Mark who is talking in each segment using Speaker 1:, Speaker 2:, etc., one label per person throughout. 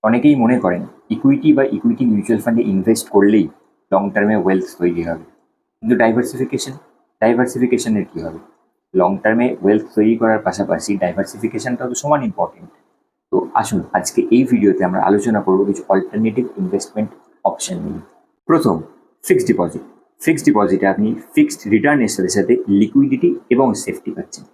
Speaker 1: অনেকেই মনে করেন ইকুইটি বা ইকুইটি মিউচুয়াল ফান্ডে ইনভেস্ট করলেই লং টার্মে ওয়েলথ তৈরি হবে। কিন্তু ডাইভার্সিফিকেশনের কী হবে? লং টার্মে ওয়েলথ তৈরি করার পাশাপাশি ডাইভার্সিফিকেশনটাও তো সমান ইম্পর্টেন্ট। তো আসুন আজকে এই ভিডিওতে আমরা আলোচনা করব কিছু অল্টারনেটিভ ইনভেস্টমেন্ট অপশন নিয়ে। প্রথম, ফিক্সড ডিপোজিট। ফিক্সড ডিপোজিটে আপনি ফিক্সড রিটার্নের সাথে সাথে লিকুইডিটি এবং সেফটি পাচ্ছেন।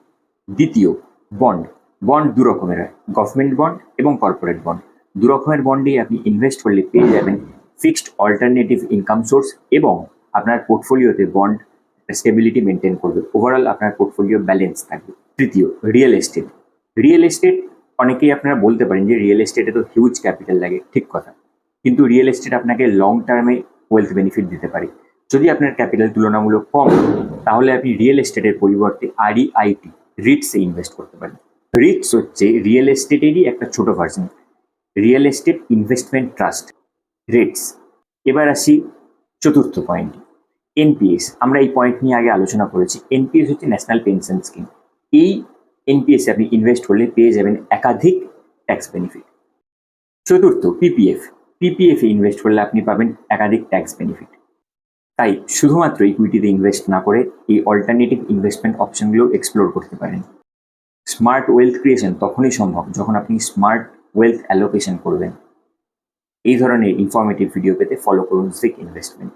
Speaker 1: দ্বিতীয়, বন্ড। বন্ড দু রকমের হয়, গভর্নমেন্ট বন্ড এবং কর্পোরেট বন্ড। দু রকমের বন্ডেই আপনি ইনভেস্ট করলে পেয়ে যাবেন ফিক্সড অল্টারনেটিভ ইনকাম সোর্স এবং আপনার পোর্টফোলিওতে বন্ড স্টেবিলিটি মেনটেন করবে। ওভারঅল আপনার পোর্টফোলিও ব্যালেন্স থাকবে। তৃতীয়, রিয়েল এস্টেট। রিয়েল এস্টেট অনেকেই আপনারা বলতে পারেন যে রিয়েল এস্টেটে তো হিউজ ক্যাপিটাল লাগে, ঠিক কথা। কিন্তু রিয়েল এস্টেট আপনাকে লং টার্মে ওয়েলথ বেনিফিট দিতে পারে। যদি আপনার ক্যাপিটাল তুলনামূলক কম, তাহলে আপনি রিয়েল এস্টেটের পরিবর্তে আরইআইটি রিটসে ইনভেস্ট করতে পারেন। রিটস হচ্ছে রিয়েল এস্টেটেরই একটা ছোট version, real estate investment trust, Ritz. এবার আসি চতুর্থ পয়েন্ট, এনপিএস। আমরা এই পয়েন্ট নিয়ে আগে আলোচনা করেছি। এনপিএস হচ্ছে ন্যাশনাল পেনশন স্কিম। এই এনপিএসে আপনি ইনভেস্ট করলে পেয়ে যাবেন একাধিক ট্যাক্স বেনিফিট। চতুর্থ, পিপিএফ। পিপিএফে ইনভেস্ট করলে আপনি পাবেন একাধিক ট্যাক্স বেনিফিট। তাই শুধুমাত্র ইকুইটিতে ইনভেস্ট না করে এই অল্টারনেটিভ ইনভেস্টমেন্ট অপশনগুলো এক্সপ্লোর করতে পারেন। স্মার্ট ওয়েলথ ক্রিয়েশন তখনই সম্ভব যখন আপনি স্মার্ট ওয়েলথ অ্যালোকেশন করবেন। এই ধরনের ইনফরমেটিভ ভিডিও পেতে ফলো করুন সিক ইনভেস্টমেন্ট।